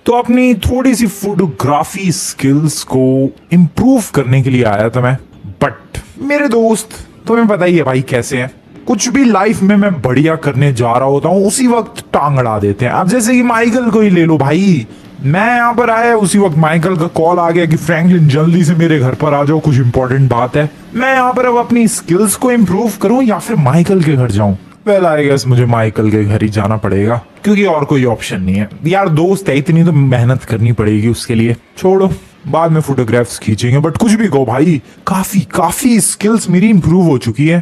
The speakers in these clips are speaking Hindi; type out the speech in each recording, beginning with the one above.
तो अपनी थोड़ी सी फोटोग्राफी स्किल्स को इम्प्रूव करने के लिए आया था मैं। बट मेरे दोस्त तुम्हें पता ही है भाई कैसे हैं, कुछ भी लाइफ में मैं बढ़िया करने जा रहा होता हूँ उसी वक्त टांग अड़ा देते हैं। अब जैसे कि माइकल को ही ले लो भाई, मैं यहाँ पर आया उसी वक्त माइकल का कॉल आ गया कि फ्रैंकलिन जल्दी से मेरे घर पर आ जाओ, कुछ इंपॉर्टेंट बात है। मैं यहाँ पर अब अपनी स्किल्स को इम्प्रूव करूँ या फिर माइकल के घर जाऊँ? वेल आई गेस मुझे माइकल के घर ही जाना पड़ेगा, क्योंकि और कोई ऑप्शन नहीं है यार। दोस्त है, इतनी तो मेहनत करनी पड़ेगी उसके लिए। छोड़ो, बाद में फोटोग्राफ्स खींचेंगे। बट कुछ भी कहो भाई, काफी स्किल्स मेरी इंप्रूव हो चुकी है।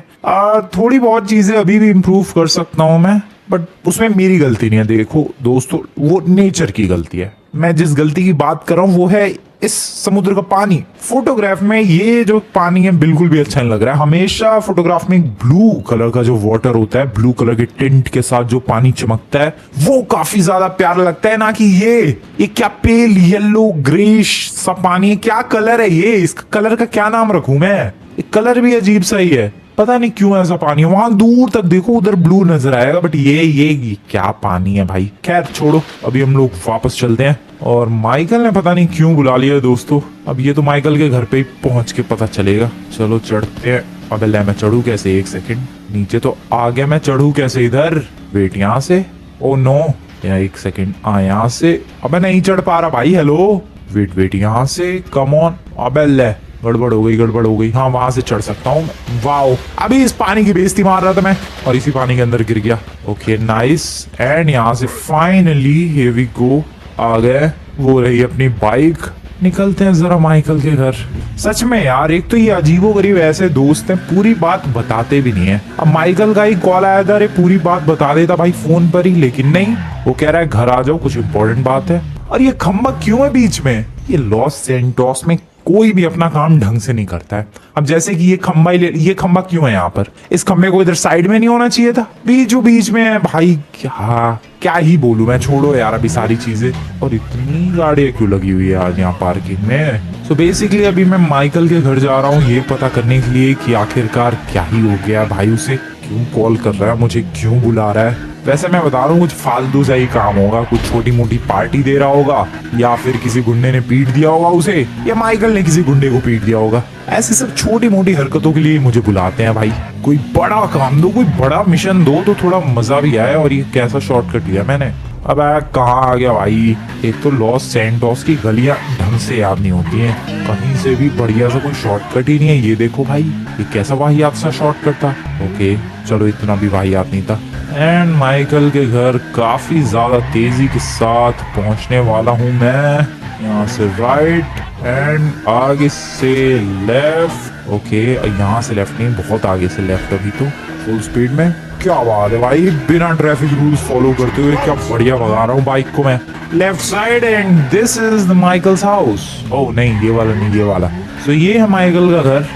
थोड़ी बहुत चीजें अभी भी इंप्रूव कर सकता हूँ मैं, बट उसमें मेरी गलती नहीं है। देखो दोस्तों, वो नेचर की गलती है। मैं जिस गलती की बात कर रहा हूँ वो है इस समुद्र का पानी। फोटोग्राफ में ये जो पानी है बिल्कुल भी अच्छा नहीं लग रहा है। हमेशा फोटोग्राफ में ब्लू कलर का जो वाटर होता है, ब्लू कलर के टिंट के साथ जो पानी चमकता है, वो काफी ज्यादा प्यारा लगता है। ना कि ये क्या पेल येलो ग्रेश सा पानी है। क्या कलर है ये? इसका कलर का क्या नाम रखूं मैं? कलर भी अजीब सा ही है, पता नहीं क्यों ऐसा पानी है। वहां दूर तक देखो, उधर ब्लू नजर आएगा, बट ये क्या पानी है भाई। खैर छोड़ो, अभी हम लोग वापस चलते हैं। और माइकल ने पता नहीं क्यों बुला लिया दोस्तों। अब ये तो माइकल के घर पे ही पहुंच के पता चलेगा। चलो चढ़ते हैं। अबे ले, मैं चढ़ू कैसे? एक सेकंड, नीचे तो आ गया, मैं चढ़ू कैसे इधर? वेट, यहाँ से? ओ नो, या एक सेकंड, यहाँ से। अबे नहीं चढ़ पा रहा भाई। हेलो, वेट, यहाँ से, कम ऑन। अबे ले, गड़बड़ हो गई। हाँ, वहां से चढ़ सकता हूँ। वाओ, अभी इस पानी की बेइज्जती मार रहा था मैं और इसी पानी के अंदर गिर गया। Okay nice. एंड यहाँ से फाइनली हियर वी गो, आ गए। वो रही अपनी बाइक। निकलते हैं जरा माइकल के घर। सच में यार, एक तो ये अजीबोगरीब ऐसे दोस्त हैं, पूरी बात बताते भी नहीं है। अब माइकल का ही कॉल आया था, अरे पूरी बात बता देता भाई फोन पर ही, लेकिन नहीं, वो कह रहा है घर आ जाओ, कुछ इंपॉर्टेंट बात है। और ये खंबा क्यों है बीच में? ये लॉस सैंटोस में कोई भी अपना काम ढंग से नहीं करता है। अब जैसे कि ये खंबा क्यों है यहाँ पर? इस खंबे को इधर साइड में नहीं होना चाहिए था, बीचों बीच में है भाई। क्या ही बोलूं मैं, छोड़ो यार अभी सारी चीजें। और इतनी गाड़ियां क्यों लगी हुई है आज यहाँ पार्किंग में? सो बेसिकली अभी मैं माइकल के घर जा रहा हूँ ये पता करने के लिए कि आखिरकार क्या ही हो गया भाई। उसे क्यों कॉल कर रहा है, मुझे क्यों बुला रहा है? वैसे मैं बता रहा हूँ, कुछ फालतू सा ही काम होगा, कुछ छोटी मोटी पार्टी दे रहा होगा, या फिर किसी गुंडे ने पीट दिया होगा उसे, या माइकल ने किसी गुंडे को पीट दिया होगा। ऐसे सब छोटी मोटी हरकतों के लिए मुझे बुलाते हैं भाई। कोई बड़ा काम दो, कोई बड़ा मिशन दो तो थोड़ा मजा भी आए। और ये कैसा शॉर्टकट लिया मैंने? अब कहाँ आ गया भाई? एक तो लॉस सैंटोस की गलियां ढंग से याद नहीं होती हैं, कहीं से भी बढ़िया सा कोई शॉर्टकट ही नहीं है। ये देखो भाई, ये कैसा वाहियात सा शॉर्टकट था। ओके चलो, इतना भी वाहियात नहीं था। एंड माइकल के घर काफी ज्यादा तेजी के साथ पहुंचने वाला हूँ मैं। यहाँ से राइट एंड आगे से लेफ्ट। ओके, यहाँ से लेफ्ट नहीं, बहुत आगे से लेफ्ट। अभी तो फुल स्पीड में। क्या बात है भाई, बिना ट्रैफिक रूल्स फॉलो करते हुए क्या बढ़िया भगा रहा हूँ बाइक को मैं। Left side and this is the Michael's house. ओह नहीं, ये वाला नहीं, ये वाला। तो ये है माइकल का घर।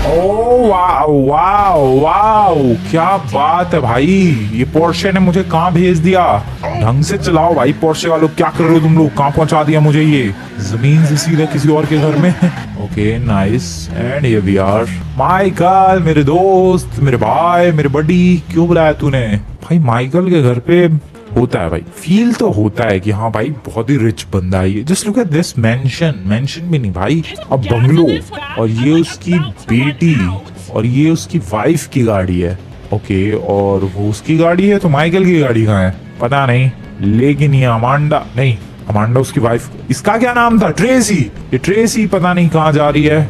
ओह वाओ वाओ वाओ, क्या बात है भाई। ये पोर्शे ने मुझे कहाँ भेज दिया? ढंग से चलाओ भाई पोर्शे वालों, क्या कर रहे हो तुम लोग? कहाँ पहुंचा दिया मुझे ये? जमीन से सीधा किसी और के घर में। Okay nice. And here we are. Michael मेरे दोस्त, मेरे भाई, मेरे बडी, क्यों बुलाया तूने? भाई माइकल के घर पे होता है भाई, फील तो होता है कि हाँ भाई बहुत ही रिच बंदा है ये। Just look at this mention भी नहीं भाई, अब बंगलो, और ये उसकी बेटी, और ये उसकी वाइफ की गाड़ी है। ओके, और वो उसकी गाड़ी है, तो माइकल की गाड़ी कहाँ है पता नहीं। लेकिन ये अमांडा नहीं, अमांडा उसकी वाइफ, इसका क्या नाम था? ट्रेसी। ये ट्रेसी पता नहीं कहाँ जा रही है।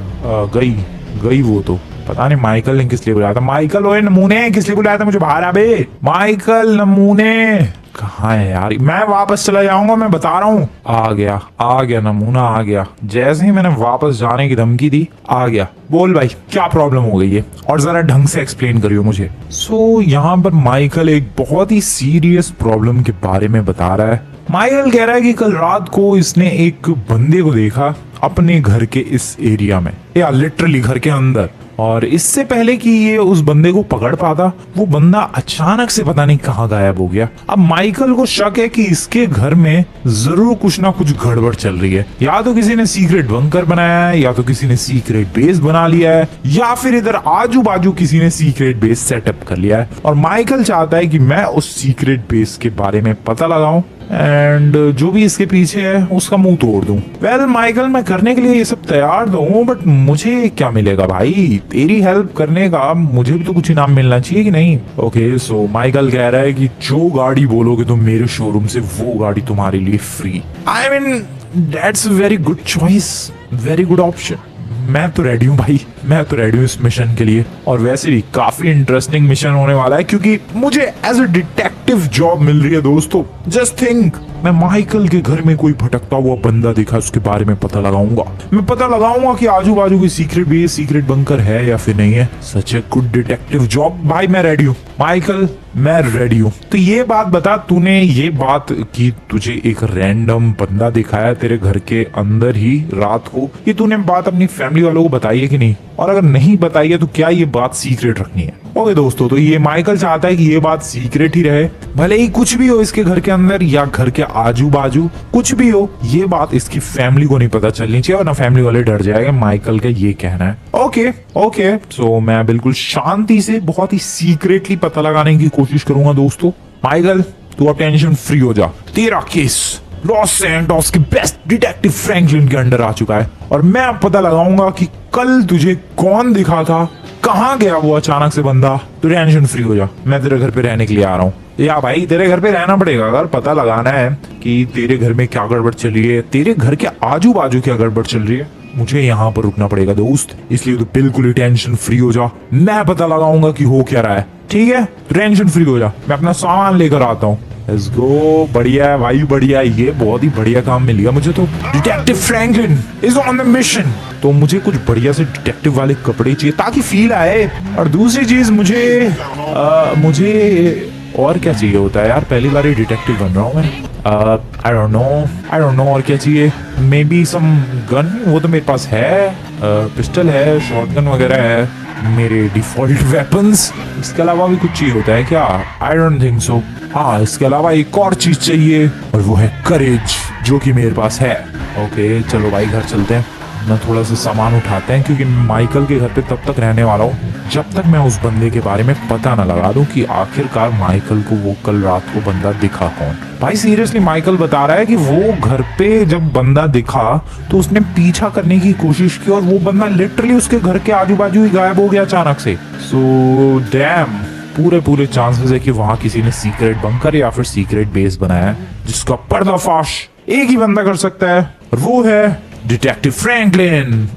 गई वो तो, पता नहीं माइकल ने किस लिए बुलाया था। माइकल ओए नमूने, किस लिए बुलाया था मुझे बाहर? अबे माइकल नमूने कहाँ है यार? मैं वापस चला जाऊंगा, मैं बता रहा हूँ। आ गया नमूना, आ गया। जैसे ही मैंने वापस जाने की धमकी दी, आ गया। बोल भाई, क्या प्रॉब्लम हो गई है? और जरा ढंग से एक्सप्लेन करियो मुझे। सो यहाँ पर माइकल एक बहुत ही सीरियस प्रॉब्लम के बारे में बता रहा है। माइकल कह रहा है कि कल रात को इसने एक बंदे को देखा अपने घर के इस एरिया में, या लिटरली घर के अंदर। और इससे पहले कि ये उस बंदे को पकड़ पाता, वो बंदा अचानक से पता नहीं कहाँ गायब हो गया। अब माइकल को शक है कि इसके घर में जरूर कुछ ना कुछ गड़बड़ चल रही है। या तो किसी ने सीक्रेट बंकर बनाया है, या तो किसी ने सीक्रेट बेस बना लिया है, या फिर इधर आजू बाजू किसी ने सीक्रेट बेस सेटअप कर लिया है। और माइकल चाहता है कि मैं उस सीक्रेट बेस के बारे में पता लगाऊं एंड जो भी इसके पीछे है उसका मुंह तोड़ दूं। वेल माइकल, मैं करने के लिए ये सब तैयार तो हूँ, बट मुझे क्या मिलेगा भाई? तेरी हेल्प करने का मुझे भी तो कुछ इनाम मिलना चाहिए कि नहीं? ओके, सो माइकल कह रहा है कि जो गाड़ी बोलोगे तुम मेरे शोरूम से, वो गाड़ी तुम्हारे लिए free. I mean that's a very good choice, very good option. मैं तो रेडी हूँ भाई, मैं तो रेडी हूँ इस मिशन के लिए। और वैसे भी काफी इंटरेस्टिंग मिशन होने वाला है, क्योंकि मुझे एज अ डिटेक्टिव जॉब मिल रही है दोस्तों। जस्ट थिंक, मैं माइकल के घर में कोई भटकता हुआ बंदा दिखा, उसके बारे में पता लगाऊंगा। मैं पता लगाऊंगा कि आजू बाजू कोई सीक्रेट बेस, सीक्रेट बंकर है या फिर नहीं है। सच ए गुड डिटेक्टिव जॉब। भाई मैं रेडी हूँ माइकल, मैं रेडी हूँ। तो ये बात बता, तूने ये बात की तुझे एक रैंडम बंदा दिखाया तेरे घर के अंदर ही रात को, ये तूने बात अपनी फैमिली वालों को बताई है कि नहीं? और अगर नहीं बताई है तो क्या ये बात सीक्रेट रखनी है? ओके दोस्तों, तो ये माइकल चाहता है कि ये बात सीक्रेट ही रहे, भले ही कुछ भी हो इसके घर के अंदर या घर के आजू बाजू, कुछ भी हो, ये बात इसकी फैमिली को नहीं पता चलनी चाहिए, वरना फैमिली वाले डर जाएंगे। माइकल का ये कहना है। ओके ओके, सो मैं बिल्कुल शांति से बहुत ही सीक्रेटली पता लगाने की कोशिश करूंगा दोस्तों। माइकल, तू अब टेंशन फ्री हो जा। तेरा केस लॉस सैंटोस के बेस्ट डिटेक्टिव फ्रैंकलिन के अंडर आ चुका है, और मैं अब पता लगाऊंगा कि कल तुझे कौन दिखा था, कहाँ गया वो अचानक से बंदा। तो टेंशन फ्री हो जा, मैं तेरे घर पे रहने के लिए आ रहा हूँ। या भाई तेरे घर पे रहना पड़ेगा अगर पता लगाना है कि तेरे घर में क्या गड़बड़ चल रही है, तेरे घर के आजू बाजू क्या गड़बड़ चल रही है। मुझे यहाँ पर रुकना पड़ेगा दोस्त, इसलिए तो बिल्कुल ही टेंशन फ्री हो जा। मैं पता लगाऊंगा कि हो क्या रहा है, ठीक है? टेंशन फ्री हो जा, मैं अपना सामान लेकर आता हूँ। Let's go. बढ़िया है भाई, बढ़िया है, ये बहुत ही बढ़िया काम मिल गया मुझे तो। Detective Franklin is on the mission. तो मुझे कुछ बढ़िया से डिटेक्टिव वाले कपड़े चाहिए ताकि फील आए। और दूसरी चीज मुझे और क्या चाहिए होता है यार? पहली बार ही डिटेक्टिव बन रहा हूँ मैं। आई डोंट नो और क्या चाहिए? मे बी सम गन, वो तो मेरे पास है। पिस्टल है, शॉटगन वगैरह है मेरे डिफॉल्ट वेपन्स। इसके अलावा भी कुछ चाहिए होता है क्या? I don't think so. हाँ, इसके अलावा एक और चीज चाहिए, और वो है करेज, जो कि मेरे पास है। ओके चलो भाई, घर चलते हैं ना, थोड़ा सा सामान उठाते हैं, क्योंकि माइकल के घर पे तब तक रहने वाला हूँ जब तक मैं उस बंदे के बारे में पता ना लगा दूं कि आखिरकार माइकल को वो कल रात को बंदा दिखा कौन। भाई सीरियसली, माइकल बता रहा है कि वो घर पे जब बंदा दिखा तो उसने पीछा करने की कोशिश की, और वो बंदा लिटरली उसके घर के आजू बाजू ही गायब हो गया अचानक से। सो डैम, पूरे चांसेस है कि वहां किसी ने सीक्रेट बंकर या फिर सीक्रेट बेस बनाया है, जिसका पर्दाफाश एक ही बंदा कर सकता है, और वो है डिटेक्टिव फ्रैंकलिन।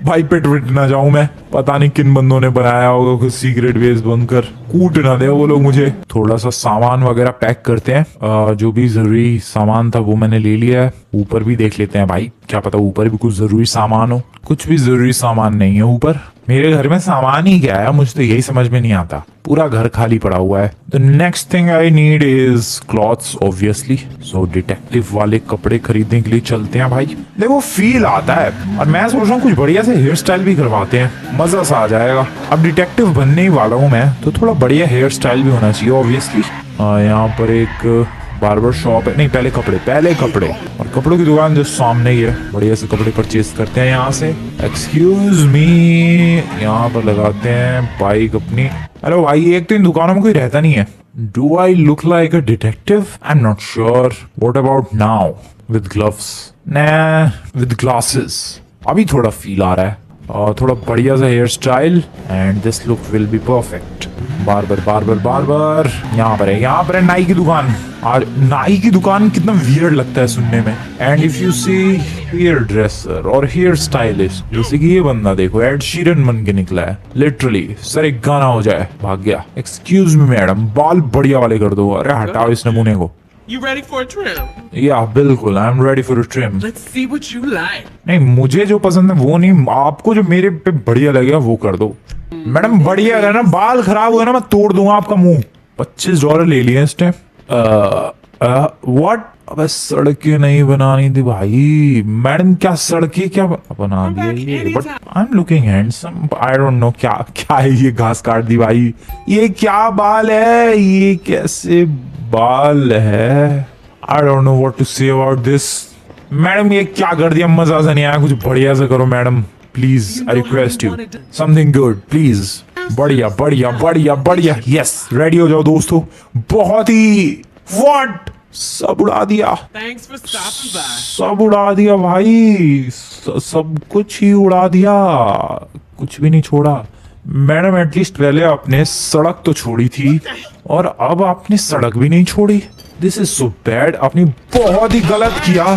भाई पिट ना जाऊं मैं, पता नहीं किन बंदों ने बनाया होगा कुछ सीक्रेट बेस बंकर, कूट ना दे वो लोग मुझे। थोड़ा सा सामान वगैरह पैक करते हैं। जो भी जरूरी सामान था वो मैंने ले लिया है। ऊपर भी देख लेते हैं भाई, क्या पता ऊपर भी कुछ जरूरी सामान हो। कुछ भी जरूरी सामान नहीं है ऊपर। मेरे घर में सामान ही क्या है, मुझे तो यही समझ में नहीं आता। पूरा घर खाली पड़ा हुआ है। The next thing I need is clothes obviously. So detective वाले कपड़े खरीदने के लिए चलते हैं भाई। देखो फील आता है, और मैं सोच रहा हूँ कुछ बढ़िया से हेयर स्टाइल भी करवाते हैं, मजा सा आ जाएगा। अब डिटेक्टिव बनने ही वाला हूँ मैं, तो थोड़ा बढ़िया हेयर स्टाइल भी होना चाहिए ऑब्वियसली। यहाँ पर एक बार्बर शॉप है, नहीं पहले कपड़े, और कपड़ों की दुकान जो सामने ही है। बढ़िया से कपड़े परचेज करते हैं यहाँ से। एक्सक्यूज मी, यहाँ पर लगाते हैं बाइक अपनी। हेलो भाई, एक तो इन दुकानों में कोई रहता नहीं है। Do I look like a detective? I am not sure. What about now with gloves? nah, with glasses अभी थोड़ा फील आ रहा है। और थोड़ा बढ़िया सा hairstyle, and this look will be perfect. Barber यहाँ पर है नाई की दुकान। और नाई की दुकान कितना वियर्ड लगता है सुनने में। And if you see hairdresser और हेयर स्टाइलिस्ट, जैसे कि ये बंदा देखो एड शीरन बन के निकला है लिटरली। सर एक गाना हो जाए, भाग गया। एक्सक्यूज मी मैडम, बाल बढ़िया वाले कर दो। अरे हटाओ इस नमूने को। You ready for a trim? या बिल्कुल, I am ready for a trim. Let's see what you like. नहीं, मुझे जो पसंद है वो नहीं, आपको जो मेरे पे बढ़िया लगेगा वो कर दो। मैडम बढ़िया है ना, बाल खराब हुए ना मैं तोड़ दूंगा आपका मुंह। $25 ले लिए इस टाइम। व्हाट? अबे सड़कें नहीं बनानी थी भाई। मैडम क्या सड़कें क्या बना दिया ये? But I am looking handsome. I don't no क्या है ये, घास काट दी भाई। ये क्या बाल है, ये कैसे बाल है? I don't know what to say about this. Madam ये क्या कर दिया, मजा सा नहीं आया। कुछ बढ़िया से करो madam please, I request you something good please. बढ़िया। यस, रेडी हो जाओ दोस्तों। बहुत ही व्हाट सब उड़ा दिया, Thanks for stopping by. सब उड़ा दिया भाई, सब कुछ ही उड़ा दिया, कुछ भी नहीं छोड़ा। मैडम एटलीस्ट पहले आपने सड़क तो छोड़ी थी और अब आपने सड़क भी नहीं छोड़ी। दिस इज सो बैड, आपने बहुत ही गलत किया,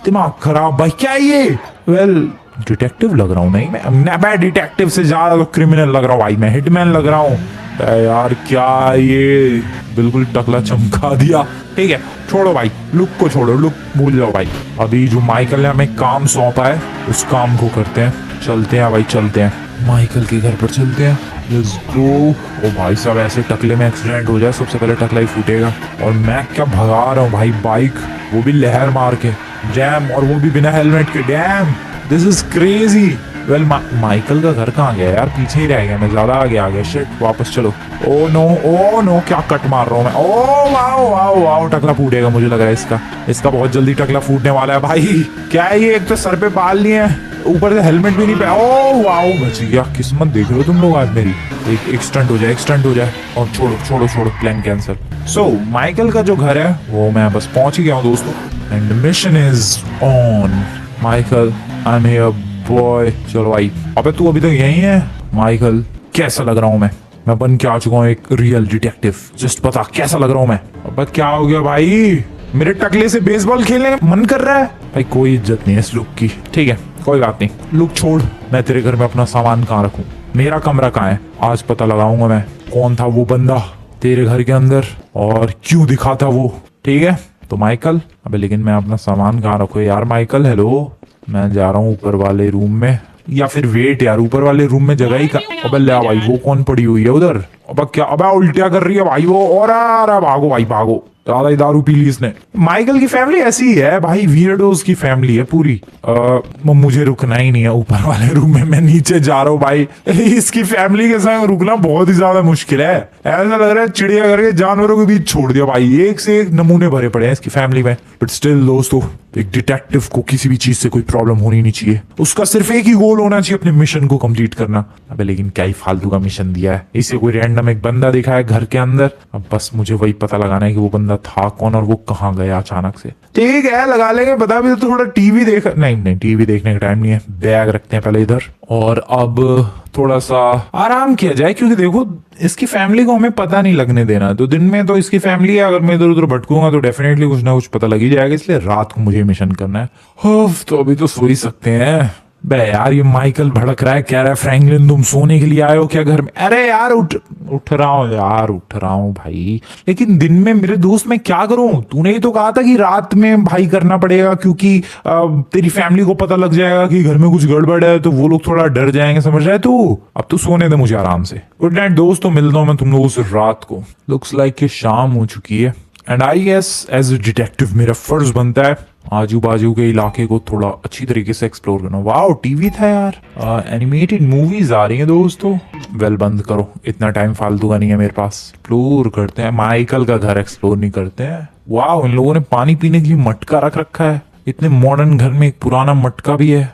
दिमाग खराब भाई। क्या ये? वेल डिटेक्टिव लग रहा हूँ, नहीं मैं डिटेक्टिव से ज्यादा तो क्रिमिनल लग रहा हूँ भाई, मैं हिटमैन लग रहा हूँ यार। क्या ये बिल्कुल टकला चमका दिया। ठीक है छोड़ो भाई, लुक को छोड़ो, लुक भूल जाओ भाई। अभी जो माइकल ने हमें काम सौंपा है उस काम को करते हैं। चलते हैं भाई, चलते हैं माइकल के घर पर चलते हैं। Let's go. ओ भाई साहब, ऐसे टकले में एक्सीडेंट हो जाए सबसे पहले टकला ही फूटेगा। और मैं क्या भगा रहा हूँ भाई बाइक, वो भी लहर मार के, डैम, और वो भी बिना हेलमेट के, dam this is crazy. Well Michael का घर कहाँ गया यार? पीछे ही रह गया, मैं ज्यादा आगे आ गया। शिट, वापस चलो। ओ नो, क्या कट मार रहा हूँ मैं। ओ वाओ, टकला फूटेगा मुझे लग रहा है इसका बहुत जल्दी टकला फूटने वाला है भाई। क्या है ये? एक तो सर पे बाल नहीं है, ऊपर से हेलमेट भी नहीं पहना। ओ वाओ, बच गया। किस्मत देख रहे हो तुम लोग आज मेरी। एक स्टंट हो जाए और छोड़ो, प्लान कैंसिल। सो माइकल का जो घर है वो मैं बस पहुंच ही गया हूँ दोस्तों, and mission is on. Michael, I am here boy. चलो भाई। अबे तू अभी तक यही है? माइकल, कैसा लग रहा हूँ मैं बन के आ चुका हूँ एक रियल डिटेक्टिव। जस्ट बता कैसा लग रहा हूँ मैं। अबे क्या हो गया भाई? मेरे टकले से बेसबॉल खेलने का मन कर रहा है भाई? कोई इज्जत नहीं है इस लुक की। ठीक है कोई बात नहीं, लुक छोड़। मैं तेरे घर में अपना सामान कहाँ रखूं? मेरा कमरा कहाँ है? आज पता लगाऊंगा मैं कौन था वो बंदा तेरे घर के अंदर और क्यों दिखा था वो। ठीक है तो माइकल, अबे लेकिन मैं अपना सामान कहाँ रखूं यार? माइकल हेलो, मैं जा रहा हूँ ऊपर वाले रूम में, या फिर वेट यार, ऊपर वाले रूम में जगह ही का। अबे ले भाई, वो कौन पड़ी हुई है उधर? अबे क्या, अबे उल्टिया कर रही है भाई वो। और भागो भाई भागो, ज्यादा ही दारू पी ली इसने। माइकल की फैमिली ऐसी ही है भाई, वियर्डोज की फैमिली है पूरी। मुझे रुकना ही नहीं है ऊपर वाले रूम में, मैं नीचे जा रहा हूँ भाई। इसकी फैमिली के साथ रुकना बहुत ही ज्यादा मुश्किल है। ऐसा लग रहा है चिड़ियाघर के जानवरों के बीच छोड़ दिया भाई। एक से एक नमूने भरे पड़े हैं इसकी फैमिली में। बट स्टिल दोस्तों, एक डिटेक्टिव को किसी भी चीज से कोई प्रॉब्लम होनी नहीं चाहिए। उसका सिर्फ एक ही गोल होना चाहिए, अपने मिशन को कंप्लीट करना। अबे लेकिन क्या ही फालतू का मिशन दिया है इसे। कोई रैंडम एक बंदा दिखा है घर के अंदर, अब बस मुझे वही पता लगाना है कि वो बंदा था कौन और वो कहाँ गया अचानक से। ठीक है लगा लेंगे, बता भी तो। थोड़ा टीवी देख, नहीं टीवी देखने का टाइम नहीं है। बैग रखते हैं पहले इधर, और अब थोड़ा सा आराम किया जाए, क्योंकि देखो इसकी फैमिली को हमें पता नहीं लगने देना। तो दिन में तो इसकी फैमिली है, अगर मैं इधर उधर भटकूंगा तो डेफिनेटली कुछ ना कुछ पता लग ही जाएगा। इसलिए रात को मुझे मिशन करना है। तो अभी तो सो ही सकते हैं। बे यार ये माइकल भड़क रहा है, कह रहा है फ्रैंकलिन तुम सोने के लिए आए हो क्या घर में? अरे यार उठ रहा हूँ यार, उठ रहा हूँ भाई। लेकिन दिन में मेरे दोस्त मैं क्या करूं? तूने ही तो कहा था कि रात में भाई करना पड़ेगा, क्योंकि तेरी फैमिली को पता लग जाएगा कि घर में कुछ गड़बड़ है, तो वो लोग थोड़ा डर जाएंगे, समझ रहे तू? अब तू सोने दे मुझे आराम से। गुड नाइट दोस्तों, मिलता हूँ मैं तुम लोगों से रात को। लुक्स लाइक कि शाम हो चुकी है, and I guess as a detective मेरा फर्ज बनता है आजू बाजू के इलाके को थोड़ा अच्छी तरीके से एक्सप्लोर करना। वाओ टीवी था यार, एनिमेटेड मूवीज आ रही हैं दोस्तों। वेल बंद करो, इतना टाइम फालतू का नहीं है मेरे पास। एक्सप्लोर करते हैं, माइकल का घर एक्सप्लोर नहीं करते हैं। वाओ इन लोगों ने पानी पीने के लिए मटका रख रखा है। इतने मॉडर्न घर में एक पुराना मटका भी है।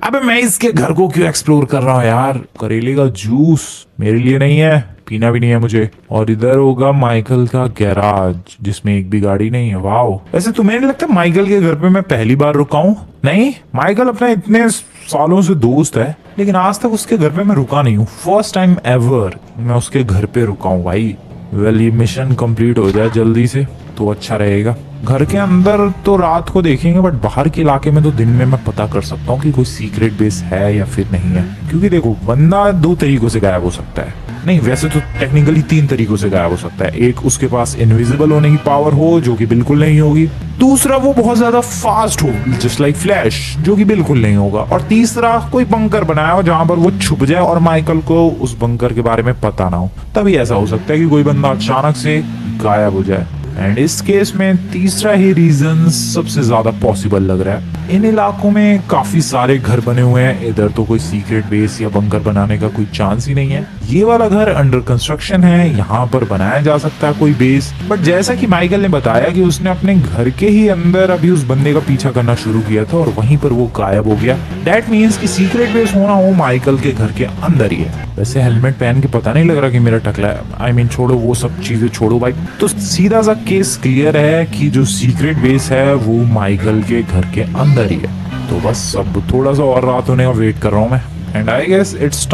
अबे मैं इसके घर को क्यों एक्सप्लोर कर रहा हूँ यार? करेले का जूस मेरे लिए नहीं है, पीना भी नहीं है मुझे। और इधर होगा माइकल का गैराज जिसमें एक भी गाड़ी नहीं है। वाओ, वैसे तुम्हें नहीं लगता माइकल के घर पे मैं पहली बार रुका हूँ? नहीं, माइकल अपना इतने सालों से दोस्त है, लेकिन आज तक उसके घर पे मैं रुका नहीं हूँ। फर्स्ट टाइम एवर मैं उसके घर पे रुका हूँ भाई। वेल ये मिशन कंप्लीट हो जाए जल्दी से तो अच्छा रहेगा। घर के अंदर तो रात को देखेंगे, बट बाहर के इलाके में तो दिन में मैं पता कर सकता हूँ कि कोई सीक्रेट बेस है या फिर नहीं है। क्योंकि देखो बंदा दो तरीकों से गायब हो सकता है, नहीं वैसे तो टेक्निकली तीन तरीकों से गायब हो सकता है। एक, उसके पास इनविजिबल होने की पावर हो, जो कि बिल्कुल नहीं होगी। दूसरा, वो बहुत ज्यादा फास्ट हो, जस्ट लाइक फ्लैश, जो कि बिल्कुल नहीं होगा। और तीसरा, कोई बंकर बनाया हो जहां पर वो छुप जाए और माइकल को उस बंकर के बारे में पता ना हो। तभी ऐसा हो सकता है कि कोई बंदा अचानक से गायब हो जाए। एंड इस केस में तीसरा ही रीजन सबसे ज्यादा पॉसिबल लग रहा है। इन इलाकों में काफी सारे घर बने हुए हैं, इधर तो कोई सीक्रेट बेस या बंकर बनाने का कोई चांस ही नहीं है। ये वाला घर अंडर कंस्ट्रक्शन है, यहाँ पर बनाया जा सकता है कोई बेस। बट जैसा कि माइकल ने बताया कि उसने अपने घर के ही अंदर अभी उस बंदे का पीछा करना शुरू किया था और वहीं पर वो गायब हो गया। दैट मीन्स कि सीक्रेट बेस होना हो माइकल के घर के अंदर ही है। वैसे हेलमेट पहन के पता नहीं लग रहा कि मेरा टकला है। I mean, छोड़ो वो सब चीजें छोड़ो भाई। तो सीधा सा केस क्लियर है कि जो सीक्रेट बेस है वो माइकल के घर के अंदर ही है। तो बस अब थोड़ा सा और रात होने का वेट कर रहा हूँ मैं, and I guess it's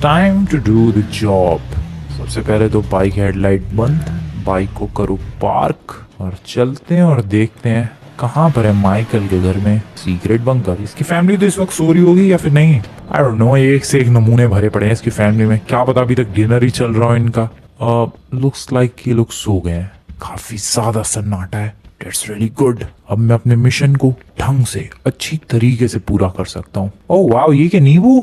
time to do the job. सबसे पहले तो बाइक हेडलाइट बंद, बाइक को करो पार्क और चलते हैं और देखते हैं कहाँ पर है माइकल के घर में सीक्रेट बंकर। इसकी फैमिली तो इस वक्त सो रही होगी या फिर नहीं, आई डोंट नो। एक से एक नमूने भरे पड़े हैं इसकी फैमिली में, क्या पता अभी तक डिनर ही चल रहा हो इनका। लुक्स लाइक ये लोग सो गए हैं, काफी ज्यादा सन्नाटा है। That's really good. अब मैं अपने मिशन को ढंग से अच्छी तरीके से पूरा कर सकता हूँ। ओह वाओ, ये क्या नींबू?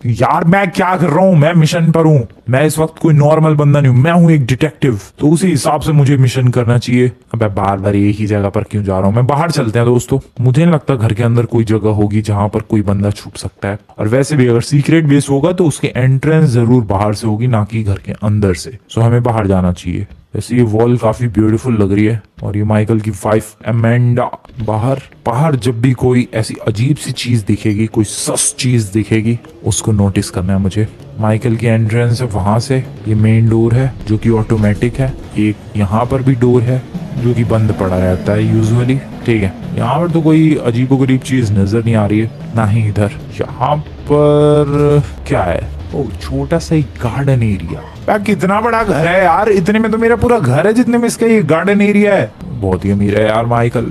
यार मैं क्या कर रहा हूँ, मैं मिशन पर हूँ। मैं इस वक्त कोई नॉर्मल बंदा नहीं हूँ, मैं हूँ एक डिटेक्टिव, तो उसी हिसाब से मुझे मिशन करना चाहिए। अब मैं बार बार एक ही जगह पर क्यों जा रहा हूँ? मैं बाहर चलते हैं दोस्तों। मुझे नहीं लगता घर के अंदर कोई जगह होगी जहां पर कोई बंदा छुप सकता है, और वैसे भी अगर सीक्रेट बेस होगा तो उसकी एंट्रेंस जरूर बाहर से होगी, ना कि घर के अंदर से। सो हमें बाहर जाना चाहिए। वैसे ये वॉल काफी ब्यूटीफुल लग रही है, और ये माइकल की वाइफ अमेंडा। बाहर जब भी कोई ऐसी अजीब सी चीज दिखेगी, कोई सस चीज दिखेगी, उसको नोटिस करना है मुझे। माइकल की एंट्रेंस है वहां से, ये मेन डोर है जो कि ऑटोमेटिक है। एक यहाँ पर भी डोर है जो कि बंद पड़ा रहता है यूजुअली। ठीक है, यहाँ पर तो कोई अजीबोगरीब चीज नजर नहीं आ रही है, ना ही इधर। यहाँ पर क्या है? ओ, छोटा सा एक गार्डन एरिया। यार कितना बड़ा घर है यार, इतने में तो मेरा पूरा घर है जितने में इसका ये गार्डन एरिया है। बहुत ही अमीर है यार माइकल।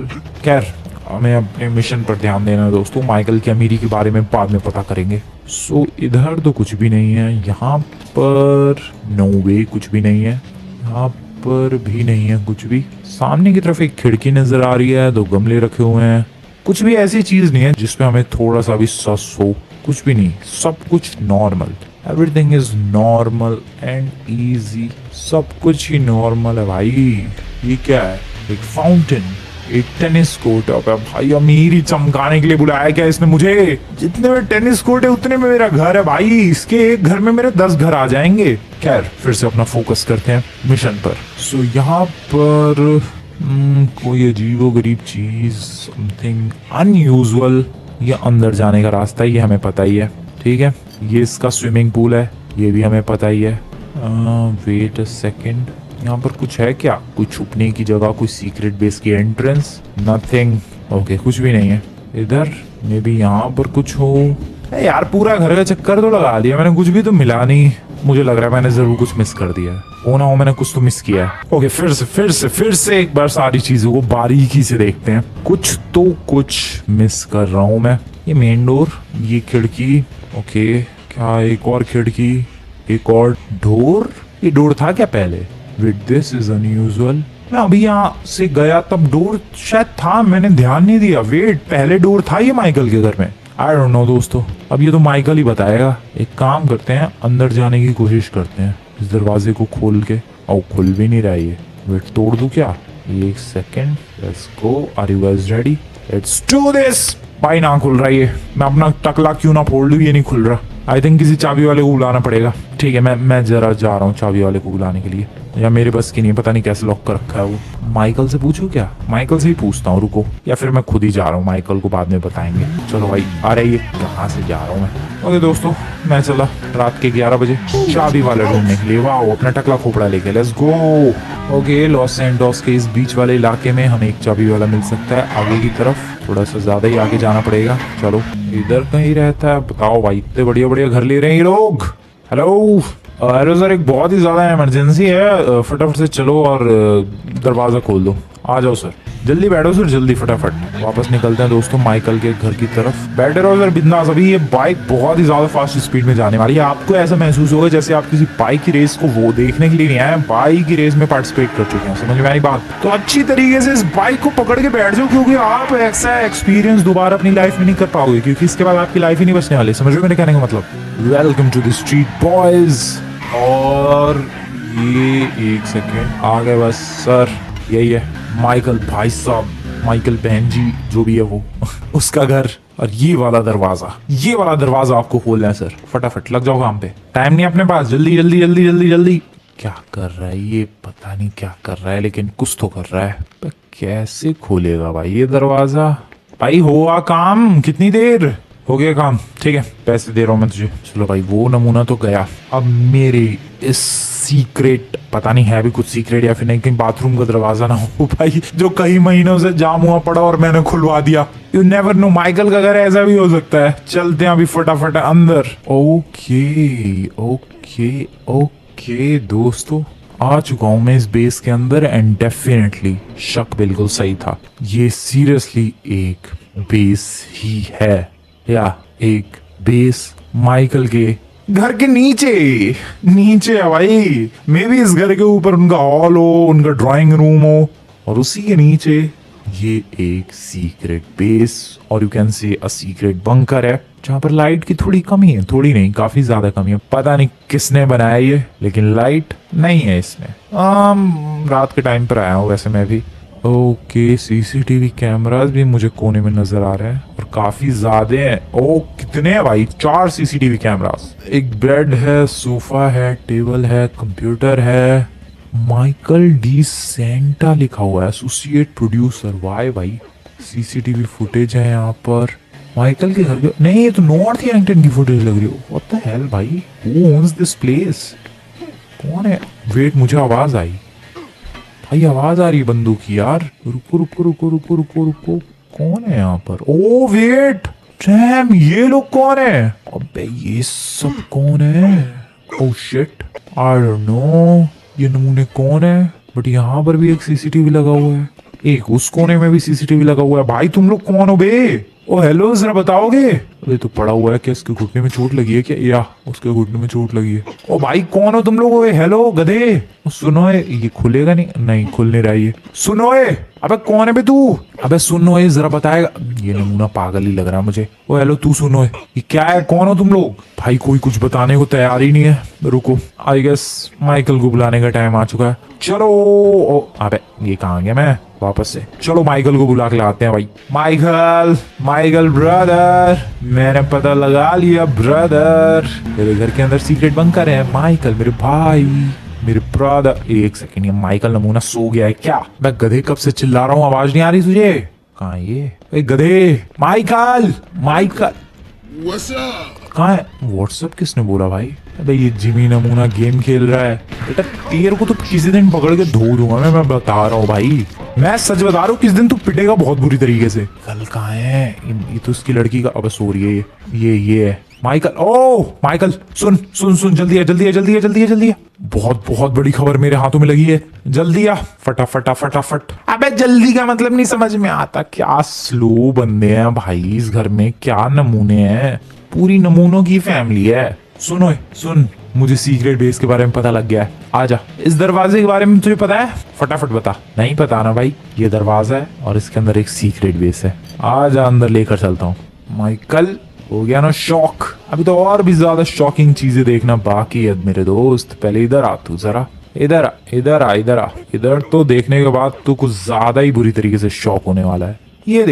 खैर, हमें अपने मिशन पर ध्यान देना है दोस्तों। माइकल की अमीरी के बारे में बाद में पता करेंगे। सो इधर तो कुछ भी नहीं है, यहाँ पर नो वे कुछ भी नहीं है, यहाँ पर भी नहीं है कुछ भी। सामने की तरफ एक खिड़की नजर आ रही है, 2 गमले रखे हुए हैं। कुछ भी ऐसी चीज नहीं है जिसपे हमें थोड़ा सा भी सस हो, कुछ भी नहीं, सब कुछ normal. Everything is normal and easy, सब कुछ ही नॉर्मल है भाई। ये क्या है? एक फाउंटेन, एक टेनिस कोर्ट। अब भाई अमीर ही चमकाने के लिए बुलाया क्या इसने मुझे? जितने में टेनिस कोर्ट है उतने में मेरा घर है भाई। इसके एक घर में मेरे 10 घर आ जाएंगे। खैर, फिर से अपना फोकस करते हैं मिशन पर। सो यहाँ पर कोई अजीबोगरीब चीज, समथिंग अनयूजुअल। ये अंदर जाने का रास्ता है, ये हमें पता ही है। ठीक है, ये इसका स्विमिंग पूल है, ये भी हमें पता ही है। वेट अ सेकेंड, यहाँ पर कुछ है क्या? कोई छुपने की जगह, कोई सीक्रेट बेस की एंट्रेंस? नथिंग। ओके, कुछ भी नहीं है इधर। मे बी यहाँ पर कुछ हो। यार पूरा घर का चक्कर तो लगा लिया मैंने, कुछ भी तो मिला नहीं। मुझे लग रहा है मैंने जरूर कुछ मिस कर दिया है। हो ना हो मैंने कुछ तो मिस किया है। ओके, फिर से एक बार सारी चीजों को बारीकी से देखते हैं। कुछ मिस कर रहा हूँ मैं। ये मेन डोर, ये खिड़की, ओके, क्या एक और खिड़की, एक और डोर? ये डोर था क्या पहले? With this is unusual. मैं अभी यहाँ से गया तब डोर शायद था, मैंने ध्यान नहीं दिया। वेट, पहले डोर था ये माइकल के घर में? आई डोंट नो दोस्तों, अब ये तो माइकल ही बताएगा। एक काम करते हैं, अंदर जाने की कोशिश करते हैं इस दरवाजे को खोल के। और खुल भी नहीं रहा है ये। वेट, तोड़ दूं क्या? एक second, let's go. Are you guys ready? Let's do this. भाई ना खुल रहा है ये, मैं अपना टकला क्यों ना फोड़ लूं, ये नहीं खुल रहा। आई थिंक किसी चाबी वाले को बुलाना पड़ेगा। ठीक है, मैं जरा जा रहा हूँ चाबी वाले को बुलाने के लिए, या मेरे बस की नहीं, पता नहीं कैसे लॉक कर रखा है वो। माइकल से पूछूं क्या? माइकल से ही पूछता हूँ, रुको। या फिर मैं खुद ही जा रहा हूँ, माइकल को बाद में बताएंगे। चलो भाई, आ रही है, कहाँ से जा रहा हूँ मैं। ओके दोस्तों, मैं चला रात के 11 बजे चाबी वाला ढूंढने के लिए। वाह, अपना टकला खोपड़ा लेके, let's go. Okay, Los Angeles के इस बीच वाले इलाके में हमें एक चाबी वाला मिल सकता है। आगे की तरफ थोड़ा सा ज्यादा ही आगे जाना पड़ेगा। चलो, इधर कहीं रहता है, बताओ भाई। इतने बढ़िया बढ़िया घर ले रहे हैं ये लोग। हेलो सर, एक बहुत ही ज्यादा इमरजेंसी है, फटाफट से चलो और दरवाजा खोल दो। आ जाओ सर, जल्दी बैठो सर, जल्दी फटाफट। वापस निकलते हैं दोस्तों माइकल के घर की तरफ। बैठे रहो सर बिंदास। अभी ये बाइक बहुत ही ज्यादा फास्ट स्पीड में जाने वाली है। आपको ऐसा महसूस होगा जैसे आप किसी बाइक की रेस को वो देखने के लिए नहीं आए, बाइक की रेस में पार्टिसिपेट कर चुके हैं। समझ में आई बात? तो अच्छी तरीके से इस बाइक को पकड़ के बैठ जाओ, क्योंकि आप ऐसा एक्सपीरियंस दोबारा अपनी लाइफ में नहीं कर पाओगे, क्योंकि इसके बाद आपकी लाइफ ही नहीं बचने वाली। समझ रहे हो मेरे कहने का मतलब? Welcome to the street boys. और ये एक सेकेंड, आ गए बस सर। यही है माइकल भाई साहब, माइकल बहन जी, जो भी है वो उसका घर। और ये वाला दरवाजा आपको खोलना है सर। फटाफट लग जाओ काम पे, टाइम नहीं अपने पास। जल्दी जल्दी जल्दी जल्दी जल्दी। क्या कर रहा है ये? पता नहीं क्या कर रहा है, लेकिन कुछ तो कर रहा है। पर कैसे खोलेगा भाई ये दरवाजा? भाई हुआ काम? कितनी देर हो गया काम? ठीक है, पैसे दे रहा हूँ मैं तुझे। चलो भाई, वो नमूना तो गया। अब मेरे इस सीक्रेट, पता नहीं है भी कुछ सीक्रेट या फिर नहीं, कहीं बाथरूम का दरवाजा ना हो भाई जो कई महीनों से जाम हुआ पड़ा और मैंने खुलवा दिया। यू नेवर नो, माइकल का घर ऐसा भी हो सकता है। चलते हैं अभी फटाफट अंदर। ओके ओके ओके दोस्तों, आ चुका हूं मैं इस बेस के अंदर एंड डेफिनेटली शक बिल्कुल सही था। ये सीरियसली एक बेस ही है, या एक बेस माइकल के घर के नीचे नीचे है भाई। मे बी इस घर के ऊपर उनका हॉल हो, उनका ड्राइंग रूम हो, और उसी के नीचे ये एक सीक्रेट बेस और you can say a secret bunker है, जहां पर लाइट की थोड़ी कमी है, थोड़ी नहीं काफी ज्यादा कमी है। पता नहीं किसने बनाया ये, लेकिन लाइट नहीं है इसमें। रात के टाइम पर आया हूँ वैसे मैं भी। ओके, सीसीटीवी कैमरास भी मुझे कोने में नजर आ रहे हैं और काफी ज्यादा हैं। ओ कितने हैं भाई, 4 सीसीटीवी कैमरास। एक बेड है, सोफा है, टेबल है, कंप्यूटर है। माइकल डी सेंटा लिखा हुआ है, एसोसिएट प्रोड्यूसर। वाई भाई, सीसीटीवी फुटेज है यहाँ पर माइकल के घर के। नहीं, ये तो नॉर्थ ईयरटन की फुटेज लग रही हो। व्हाट द हेल भाई, हु ओन्स दिस प्लेस? कौन है? वेट, मुझे आवाज आई भाई, आवाज आ रही है बंदूक की यार। रुको रुको रुको रुको रुको रुको, कौन है यहाँ पर? ओ वेट, डैम, ये लोग कौन है? अबे ये सब कौन है? Oh shit, I don't no ये नमूने कौन है, बट यहाँ पर भी एक सीसीटीवी लगा हुआ है, एक उस कोने में भी सीसीटीवी लगा हुआ है। भाई तुम लोग कौन हो बे? ओ हेलो, जरा बताओगे? ये तो पड़ा हुआ है, क्या इसके घुटने में चोट लगी है क्या? या उसके घुटने में चोट लगी है। ओ भाई कौन हो तुम लोग? हेलो गधे, सुनो ये खुलेगा नहीं? नहीं खुल नहीं रहा ये। सुनो अबे कौन है बे तू? अबे सुनो जरा बताएगा। ये नमूना पागल ही लग रहा है मुझे। ओ हेलो तू सुनो ये क्या है, कौन हो तुम लोग? भाई कोई कुछ बताने को तैयार ही नहीं है। रुको, आई गेस माइकल को बुलाने का टाइम आ चुका है। चलो। ओ अबे ये कहाँ गया? मैं वापस से, चलो माइकल को बुला के लाते हैं भाई। माइकल, माइकल ब्रदर, मैंने पता लगा लिया ब्रदर, तेरे घर के अंदर सीक्रेट बंकर है। माइकल मेरे भाई, मेरे ब्रदर। एक सेकंड, ये माइकल नमूना सो गया है क्या? मैं गधे कब से चिल्ला रहा हूँ, आवाज नहीं आ रही तुझे? कहाँ है ये गधे? Michael, Michael What's up? कहाँ है? व्हाट्सएप किसने बोला भाई? अबे ये जिमी नमूना गेम खेल रहा है। बेटा तेरे को तो किसी दिन पकड़ के धो दूंगा मैं बता रहा हूँ भाई, मैं सच बता रहा हूँ, किस दिन तू पिटेगा बहुत बुरी तरीके से। कल कहाँ है ये? तो उसकी लड़की का, अब सो रही है ये है माइकल। ओ माइकल सुन सुन सुन, जल्दी है जल्दी है जल्दी है जल्दी है जल्दी है। बहुत बहुत बड़ी खबर मेरे हाथों में लगी है, जल्दी आ फटाफट फटाफट। अबे जल्दी का मतलब नहीं समझ में आता, क्या स्लो बंदे हैं भाई इस घर में, क्या नमूने हैं, पूरी नमूनों की फैमिली है। सुनो सुन, मुझे सीक्रेट बेस के बारे में पता लग गया है। आजा, इस दरवाजे के बारे में तुझे पता है? फटाफट बता। नहीं पता ना भाई, ये दरवाजा है और इसके अंदर एक सीक्रेट बेस है। आजा अंदर लेकर चलता हूँ। माइकल हो गया ना शॉक? अभी तो और भी ज्यादा शॉकिंग चीजें देखना बाकी है मेरे दोस्त। पहले इधर आ तू जरा, इधर आ इधर आ इधर आ। इधर तो देखने के बाद तू कुछ ज्यादा ही बुरी तरीके से शॉक होने वाला है। ये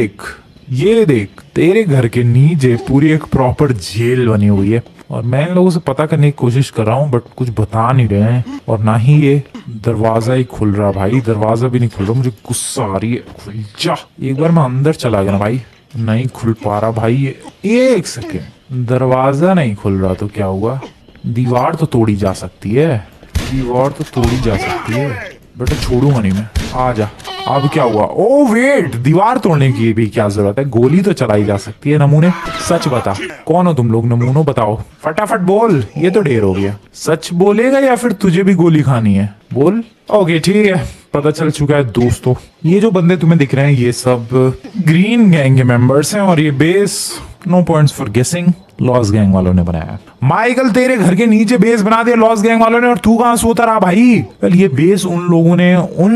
देख, तेरे घर के नीचे पूरी एक प्रॉपर जेल बनी हुई है और मैं इन लोगों से पता करने की कोशिश कर रहा हूँ, बट कुछ बता नहीं रहे हैं। और ना ही ये दरवाजा ही खुल रहा भाई, दरवाजा भी नहीं खुल रहा। मुझे गुस्सा आ रही है। खुल जा। एक बार मैं अंदर चला गया ना भाई, नहीं खुल पा रहा भाई ये। एक सेकेंड, दरवाजा नहीं खुल रहा तो क्या हुआ? दीवार तो तोड़ी जा सकती है, दीवार तो तोड़ी जा सकती है, बेटा छोड़ूंगा नहीं मैं। आजा। अब क्या हुआ? ओ वेट, दीवार तोड़ने की भी क्या जरूरत है, गोली तो चलाई जा सकती है। नमूने सच बता, कौन हो तुम लोग? नमूनों बताओ, फटाफट बोल। ये तो ढेर हो गया। सच बोलेगा या फिर तुझे भी गोली खानी है? बोल। ओके ठीक है, पता चल चुका है दोस्तों। ये जो बंदे तुम्हें दिख रहे हैं ये सब ग्रीन गैंग के मेंबर्स हैं और ये base no points for guessing Los gang वालों ने बनाया। माइकल तेरे घर के नीचे बेस बना दिया लॉस गैंग वालों ने और तू कहां सोता रहा भाई? वेल ये बेस उन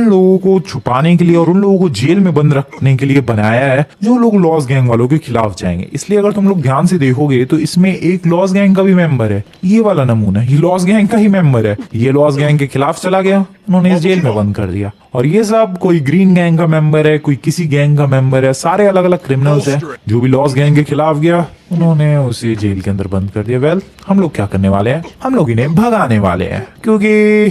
लोगों को छुपाने के लिए और उन लोगों को जेल में बंद रखने के लिए बनाया है जो लोग लॉस गैंग वालों के खिलाफ जाएंगे। इसलिए अगर तुम लोग ध्यान से देखोगे तो इसमें एक लॉस गैंग का भी मेंबर है। ये वाला नमूना ये लॉस गैंग का ही मेंबर है। ये लॉस गैंग के खिलाफ चला गया, उन्होंने इस जेल में बंद कर दिया। और ये सब कोई ग्रीन गैंग का मेंबर है, कोई किसी गैंग का मेंबर है, सारे अलग अलग क्रिमिनल्स हैं। जो भी लॉस गैंग के खिलाफ गया उन्होंने उसे जेल के अंदर बंद कर दिया। वेल हम लोग क्या करने वाले हैं? हम लोग इन्हें भगाने वाले हैं, क्योंकि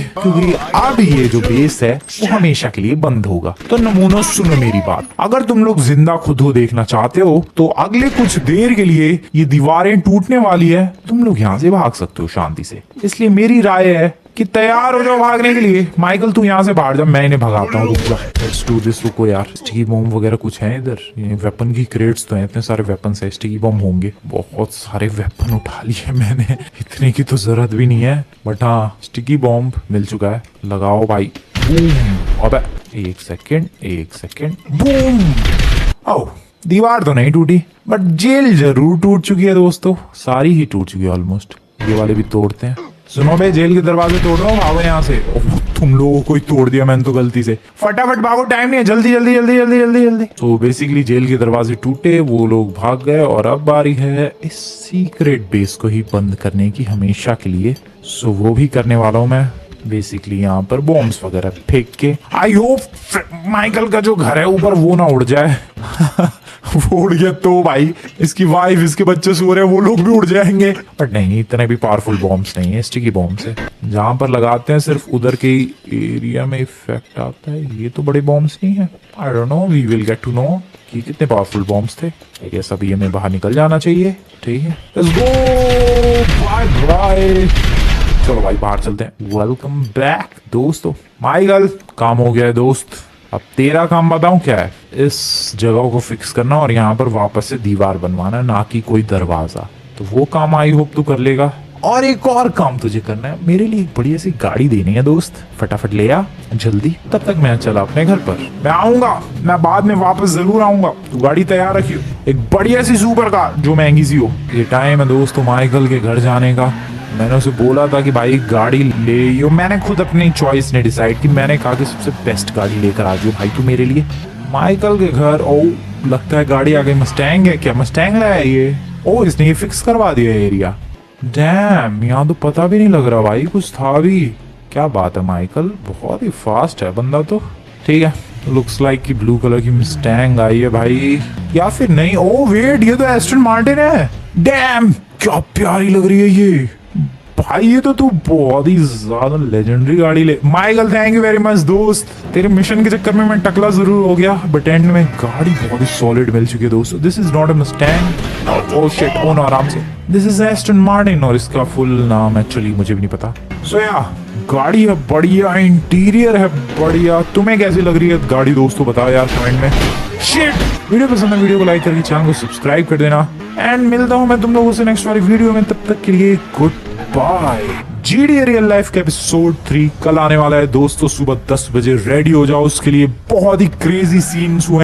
अब ये जो बेस है वो हमेशा के लिए बंद होगा। तो नमूनों सुनो मेरी बात, अगर तुम लोग जिंदा खुद हो देखना चाहते हो तो अगले कुछ देर के लिए ये दीवारें टूटने वाली है, तुम लोग यहाँ से भाग सकते हो शांति से। इसलिए मेरी राय है कि तैयार हो जाओ भागने के लिए। माइकल तू यहाँ से बाहर जा, मैं इन्हें भगाता हूँ। रुक जा, लेट्स डू दिस। रुको यार, स्टिकी बॉम्ब वगैरह कुछ है इधर? ये वेपन की क्रेट्स तो हैं, इतने सारे वेपन है, स्टिकी बॉम्ब होंगे। बहुत सारे वेपन उठा लिए मैंने, इतने की तो जरूरत भी नहीं है, बट हाँ स्टिकी बॉम्ब मिल चुका है। लगाओ भाई, बूम। अबे एक सेकेंड, बूम। ओह, दीवार तो नहीं टूटी, बट जेल जरूर टूट चुकी है दोस्तों, सारी ही टूट चुकी है ऑलमोस्ट। ये वाले भी तोड़ते हैं। सुनो बे, जेल के दरवाजे तोड़ रहा हूँ, भागो यहाँ से। ओह, तुम लोगों को ही तोड़ दिया मैंने तो गलती से। फटाफट भागो, टाइम नहीं है, जल्दी। तो बेसिकली जेल के दरवाजे टूटे, वो लोग भाग गए और अब बारी है इस सीक्रेट बेस को ही बंद करने की हमेशा के लिए। सो वो भी करने वाला हूँ मैं। बेसिकली यहाँ पर बॉम्ब्स वगैरह फेंक के, आई होप माइकल का जो घर है ऊपर वो ना उड़ जाए। वो उड़ गया तो भाई इसकी वाइफ, इसके बच्चे सो रहे हैं, वो लोग भी उड़ जाएंगे। बट नहीं, इतने भी पावरफुल बॉम्ब्स नहीं है, स्टिकी बॉम्ब्स है। जहां पर लगाते हैं सिर्फ उधर के एरिया में इफेक्ट आता है। ये तो बड़े बॉम्ब्स नहीं है। I don't know, we will get to know कि कितने पावरफुल बॉम्ब्स थे। आई गेस अभी हमें बाहर निकल जाना चाहिए। ठीक है, लेट्स गो, बाय बाय। चलो भाई बाहर चलते हैं। वेलकम बैक दोस्तों। माइकल, काम हो गया है दोस्त। अब तेरा काम बताऊं क्या है? इस जगह को फिक्स करना और यहाँ पर वापस से दीवार बनवाना, ना कि कोई दरवाजा। तो वो काम आई होप तू कर लेगा। और एक और काम तुझे करना है, मेरे लिए एक बढ़िया सी गाड़ी देनी है दोस्त। फटाफट ले आ जल्दी, तब तक मैं चला अपने घर पर। मैं आऊंगा, मैं बाद में वापस जरूर आऊंगा। तू गाड़ी तैयार रखियो, एक बढ़िया सी सुपर कार जो महंगी सी हो। ये टाइम है दोस्तों माइकल के घर जाने का। मैंने उसे बोला था कि भाई गाड़ी ले यो। मैंने खुद अपनी चॉइस ने डिसाइड की। मैंने कहा कि सबसे बेस्ट गाड़ी लेकर आ जाओ भाई तू मेरे लिए। माइकल के घर। ओ, लगता है गाड़ी आ गई। मस्टैंग है क्या? मस्टैंग लाया ये? ओ, इसने ये फिक्स करवा दिया एरिया। डैम, यहाँ तो पता भी नहीं लग रहा भाई कुछ था भी। क्या बात है माइकल, बहुत ही फास्ट है बंदा तो। ठीक है, लुक्स लाइक कि ब्लू कलर की मस्टैंग आई है भाई, या फिर नहीं। ओ वेट, ये तो एस्टन मार्टिन है। डैम, क्या प्यारी लग रही है ये भाई। ये तो तू बहुत ही ज्यादा लेजेंडरी गाड़ी ले। Michael thank you very much दोस्त, तेरे मिशन के चक्कर में मैं टकला जरूर हो गया, बट एंड में गाड़ी बहुत ही सॉलिड मिल चुकी है दोस्तों। This is not a Mustang. Oh shit, oh no, आराम से। दिस इज एस्टन मार्टिन, और इसका फुल नाम एक्चुअली मुझे भी नहीं पता। सो या गाड़ी है बढ़िया, इंटीरियर है बढ़िया। तुम्हें कैसी लग रही है गाड़ी दोस्तों, बताओ यार कमेंट में। शिट, वीडियो पसंद है वीडियो को लाइक करके चैनल को सब्सक्राइब कर देना। एंड मिलता हूं मैं तुम लोगों से नेक्स्ट वाली वीडियो में, तब तक के लिए goodbye. GTA real life का एपिसोड 3 कल आने वाला है दोस्तों, सुबह 10 बजे। रेडी हो जाओ उसके लिए, बहुत ही क्रेजी सीन्स हुए।